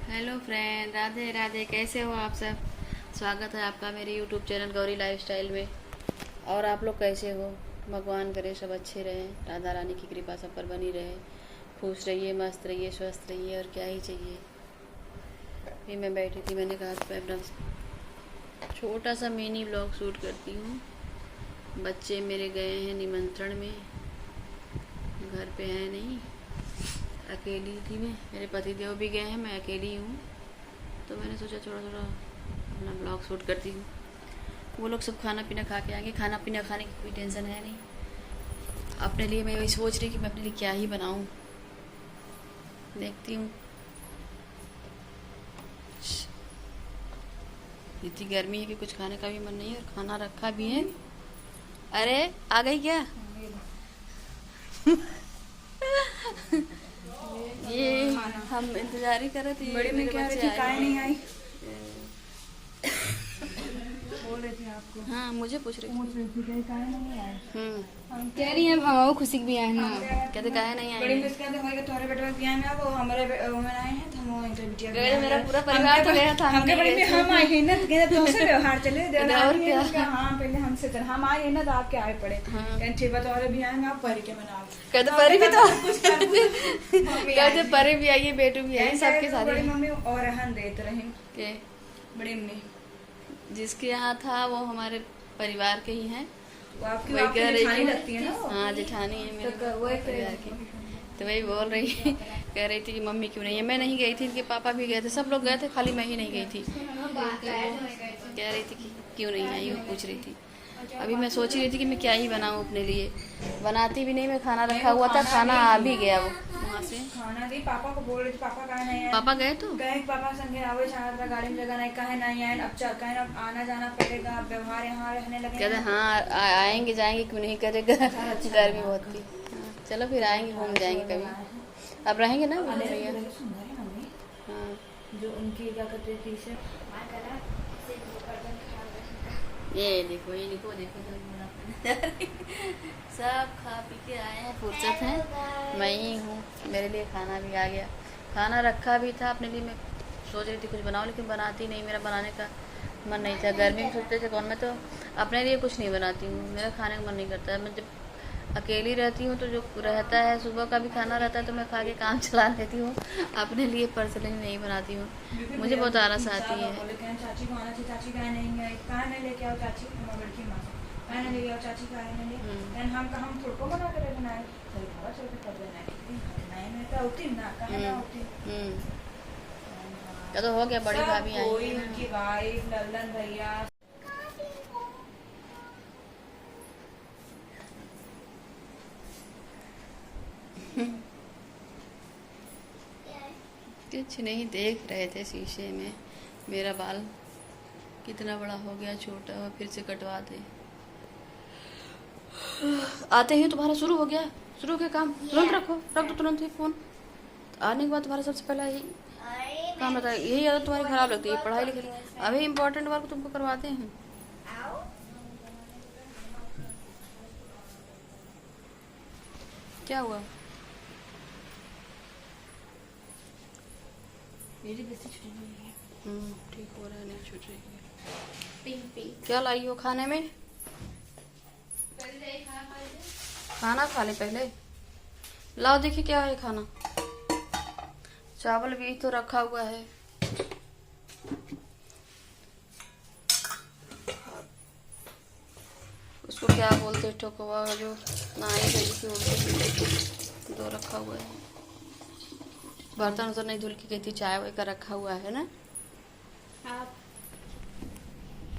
Hello friend, Radhe Radhe. कैसे हो आप सब? स्वागत है आपका मेरे यूट्यूब चैनल गौरी लाइफस्टाइल में। और आप लोग कैसे हो? भगवान करे सब अच्छे रहें, राधा रानी की कृपा सब पर बनी रहे। खुश रहिए, मस्त रहिए, स्वस्थ रहिए, और क्या ही चाहिए। फिर मैं बैठी थी, मैंने कहा कि मैं अपना छोटा सा मिनी व्लॉग शूट करती हूँ। बच्चे मेरे गए हैं निमंत्रण में, घर पे हैं नहीं, अकेली थी मैं। मेरे पति देव भी गए हैं, मैं अकेली हूँ। तो मैंने सोचा थोड़ा थोड़ा अपना ब्लॉग शूट करती हूँ। वो लोग सब खाना पीना खा के आएंगे, खाना पीना खाने की कोई टेंशन है नहीं। अपने लिए मैं वही सोच रही कि मैं अपने लिए क्या ही बनाऊँ, देखती हूँ। इतनी गर्मी है कि कुछ खाने का भी मन नहीं है, और खाना रखा भी है। अरे आ गई क्या? ये हम इंतजार ही कर रहे थे। बड़ी में क्या रही थी, काय नहीं आई। बोल रही थी आपको। हाँ, मुझे पूछ रही पूछ रही थी कि काय नहीं आए। कह रही है भाव खुशी भी आए ना। कहते काहे नहीं आए? बड़ी मिस कहते हमारे तोरे बेटे के आए ना, वो हमारे में आए हैं, तो हम इंटर बिटिया गए। मेरा पूरा परिवार तो गया था। हमके बड़ी में हम आए हैं ना, कहते तो से व्यवहार चले दे रहा और क्या? है। हां पहले हमसे चल, हम आए हैं ना तो आपके आए पड़े। कहते ठीक बात, और भी आएंगे आप परी के मनाओ। कहते परी भी तो मम्मी कहते परी भी आई है, बेटू भी आई, सबके साथ बड़ी मम्मी और रहन देते रहे के। बड़ी मम्मी जिसके यहाँ था वो हमारे परिवार के ही हैं। वो आपकी वही कह रही जेठानी थी। लगती है ना वो। हाँ, जेठानी है मेरे तो वो एक परिवार की। तो वही बोल रही कह रही थी कि मम्मी क्यों नहीं है। मैं नहीं गई थी, इनके पापा भी गए थे, सब लोग गए थे, खाली मैं ही नहीं गई थी। कह रही थी कि क्यों नहीं आई, वो पूछ रही थी। अभी मैं सोच रही थी कि मैं क्या ही बनाऊँ अपने लिए। बनाती भी नहीं मैं, खाना रखा हुआ था, खाना आ भी गया वो वहाँ से। खाना दी पापा को बोल रही थी, पापा कहाँ नहीं आए। पापा गए तो गए पापा संगे आवे चाहत रहा, गाड़ी में जगह नहीं, कहे नहीं आए। अब चल कहे अब आना जाना पड़ेगा, अब व्यवहार यहाँ रहने लगे। कहते हाँ आएंगे जाएंगे, क्यों नहीं करेगा। गर्मी बहुत थी। हाँ, चलो फिर आएंगे, घूम जाएंगे कभी। अब रहेंगे ना भैया। हाँ, जो उनकी क्या कहते थे से ये देखो, ये देखो देखो सब खा पी के आए हैं, फुर्सत है। मैं ही हूँ, मेरे लिए खाना भी आ गया, खाना रखा भी था अपने लिए। मैं सोच रही थी कुछ बनाऊँ, लेकिन बनाती नहीं, मेरा बनाने का मन नहीं था। गर्मी में सोचते थे कौन, मैं तो अपने लिए कुछ नहीं बनाती हूँ, मेरा खाने का मन नहीं करता है। मैं जब अकेली रहती हूँ तो जो रहता है, सुबह का भी खाना रहता है तो मैं खा के काम चला लेती हूँ। अपने लिए पर्सनली नहीं बनाती हूँ, मुझे बहुत आलस आती है। चाची को आना चाहिए, चाची कहे नहीं है, कहे नहीं लेके आओ चाची, हमारी लड़की माँ कहे नहीं लेके आओ चाची, कहे नहीं ले हम थोड़ा बना कर बनाए, चल खावा चल के कर बनाए मैं तो होती ना, कहे ना होती। तो हो गया, बड़ी भाभी आई कोई है। उनकी भाई लल्लन भैया कुछ नहीं, देख रहे थे शीशे में मेरा बाल कितना बड़ा हो गया, छोटा हो, फिर से कटवा दे। आते ही तुम्हारा शुरू हो गया, शुरू हो गया काम। तुरंत रखो, रख दो तुरंत ही फोन। आने के बाद तुम्हारा सबसे पहला यही काम रहता है, यही आदत तुम्हारी खराब लगती है, पढ़ाई लिखाई। अभी इम्पोर्टेंट वर्क तुमको करवाते हैं। क्या हुआ? मेरी बस्ती छूट गई है। ठीक हो रहा है, नहीं छूट रही है। पिंक पिंक क्या लाई हो खाने में? खाना खा ले पहले। लाओ देखिए क्या है खाना। चावल भी तो रखा हुआ है। उसको क्या बोलते हैं, ठोकवा जो नानी गई थी, दो रखा हुआ है। बर्तन उधर नहीं धुल के गई थी, चाय वाय का रखा हुआ है ना। आप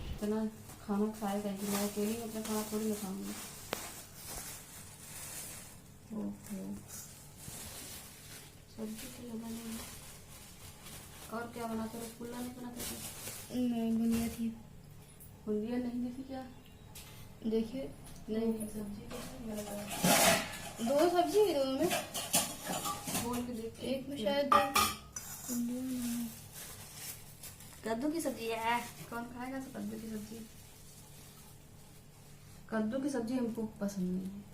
इतना खाना खाएगा कि मैं अकेली अपना खाना थोड़ी ना खाऊंगी। ओहो, सब्जी तो लगा नहीं। और क्या बनाते? रसगुल्ला नहीं बनाते थे? नहीं बुनिया थी। बुंदिया नहीं दी थी क्या? देखिए नहीं, सब्जी तो नहीं लगा। दो सब्जी हुई दोनों में, बोल के देख। एक में शायद कद्दू की सब्जी है, कौन खाएगा तो कद्दू की सब्जी। कद्दू की सब्जी हमको पसंद नहीं है।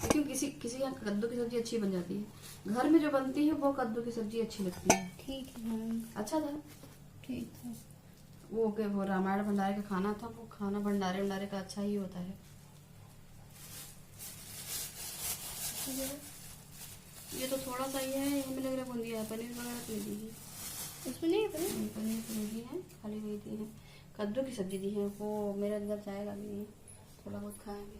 लेकिन किसी किसी यहाँ कद्दू की सब्जी अच्छी बन जाती है। घर में जो बनती है वो कद्दू की सब्जी अच्छी लगती है। ठीक है। अच्छा था। ठीक है। वो रामायण भंडारे का खाना था, वो खाना भंडारे भंडारे का अच्छा ही होता है। ये तो थोड़ा सा ही है, हमें लग रहा है बूंदी है, पनीर वगैरह तो नहीं दी है उसमें नहीं है पनीर? पनीर तो नहीं दी है, खाली वही दी है। कद्दू की सब्जी दी है, वो मेरे अंदर जाएगा भी नहीं, थोड़ा बहुत खाएंगे।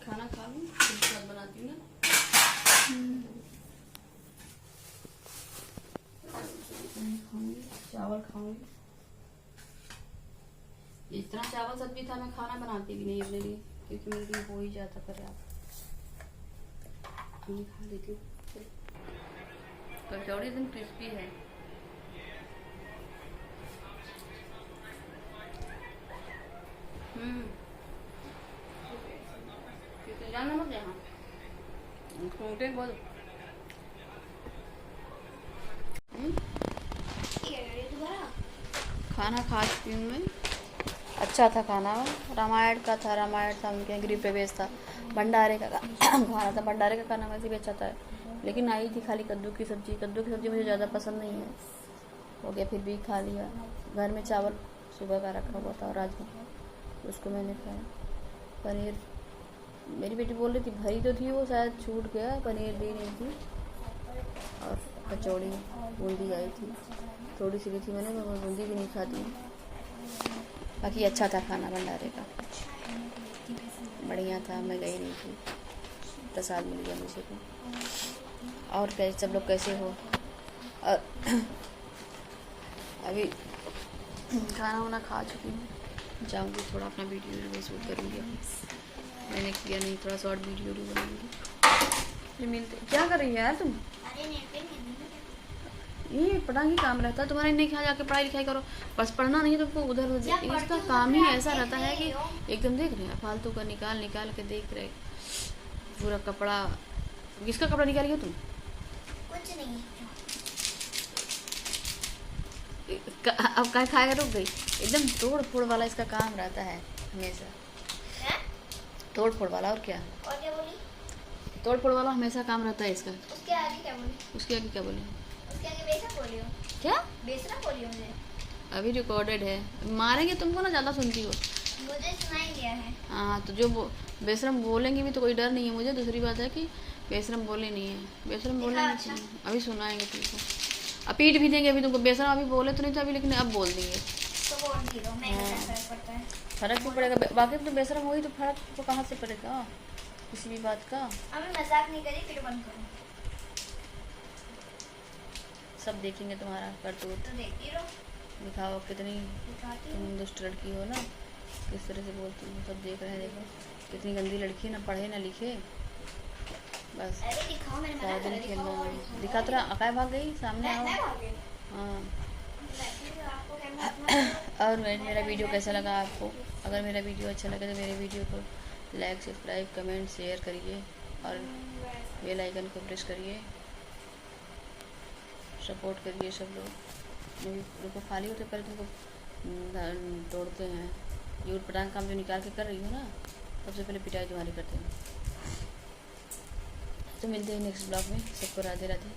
खाना खा लूँ फिर साथ बनाती हूँ ना। खाऊंगी, चावल खाऊंगी। इतना चावल सब्जी था, मैं खाना बनाती भी नहीं अपने लिए, क्योंकि मेरे लिए हो ही जाता पर्याप्त। मैं खा लेती हूँ। कचौड़ी एकदम क्रिस्पी है। जाना मत यहाँ, खूंटे बहुत। खाना खा चुकी हूँ मैं। अच्छा था खाना, रामायण का था, रामायण था, उनके गृह प्रवेश था, भंडारे का खाना था। भंडारे का खाना वैसे भी अच्छा था, लेकिन आई थी खाली कद्दू की सब्जी। कद्दू की सब्जी मुझे ज़्यादा पसंद नहीं है, हो गया फिर भी खा लिया। घर में चावल सुबह का रखा हुआ था और राजमा, उसको मैंने खाया। पनीर मेरी बेटी बोल रही थी भरी तो थी, वो शायद छूट गया, पनीर दी नहीं थी। और कचौड़ी बूंदी आई थी, थोड़ी सी भी थी, मैंने बूंदी भी नहीं खाती। बाकी अच्छा था खाना भंडारे का, बढ़िया था। मैं गई नहीं थी, प्रसाद मिल गया मुझे को। और कैसे सब लोग कैसे हो? और अभी खाना वाना खा चुकी हूँ, जाऊँगी थोड़ा अपना वीडियो शूट करूँगी। मैंने किया नहीं, थोड़ा शॉर्ट वीडियो भी बनाऊँगी। फिर मिलते। क्या कर रही है यार तुम? ये पढ़ाई काम रहता है तुम्हारा, नहीं खा जाके पढ़ाई लिखाई करो, बस पढ़ना नहीं तो तुमको उधर उधर। इसका काम ही ऐसा रहता है कि एकदम देख रहे हैं फालतू का निकाल निकाल के देख रहे, पूरा कपड़ा। किसका कपड़ा निकाली हो तुम? कुछ नहीं। अब क्या खाएगा? रुक गई। एकदम तोड़ फोड़ वाला इसका काम रहता है हमेशा, तोड़ फोड़ वाला। और क्या बोली? तोड़ फोड़ वाला हमेशा काम रहता है इसका। उसके आगे क्या बोली? उसके आगे क्या बोले? उसके आगे बेसरा बोली हो? क्या बेसरा बोली हो मुझे? अभी रिकॉर्डेड है, मारेंगे तुमको ना, ज़्यादा सुनती हो। मुझे सुनाई दिया है। हाँ तो जो बेशरम बोलेंगे भी तो कोई डर नहीं है मुझे। दूसरी बात है कि बेशरम बोले नहीं है, बेशरम बोले नहीं। अच्छा। अभी सुनाएंगे तुमको, अब पीट भी देंगे अभी तुमको। बेशरम अभी बोले तो नहीं था अभी, लेकिन अब बोल देंगे तो बोल दी दो, मैं क्या फर्क पड़ता है? फर्क भी पड़ेगा। बाकी तो बेशरम हुई तो फर्क तो कहाँ से पड़ेगा किसी भी बात का। अभी मजाक नहीं करी, फिर बंद करो। सब देखेंगे तुम्हारा करतूत, तो देखती रहो, दिखाओ कितनी दिखाती तुम रहो। दुष्ट लड़की हो ना, किस तरह से बोलती हो। सब देख रहे हैं, देखो कितनी गंदी लड़की है, ना पढ़े ना लिखे, बस अरे दिखाओ, मैंने मना सारा करा, दिन खेलना। दिखाओ। दिखा तेरा अकाय भाग गई सामने आओ। मैं भाग गई। हाँ। आपको कैमरा और मेरा वीडियो कैसा लगा आपको? अगर मेरा वीडियो अच्छा लगे तो मेरे वीडियो को लाइक सब्सक्राइब कमेंट शेयर करिए और बेल आइकन को प्रेस करिए, सपोर्ट करिए सब लोग। मेरे खाली होते पहले तुमको तोड़ते हैं, ये उठ पटांग काम जो निकाल के कर रही हो ना, सबसे पहले पिटाई तुम्हारी करते हैं। तो मिलते हैं नेक्स्ट ब्लॉग में। सबको राधे राधे।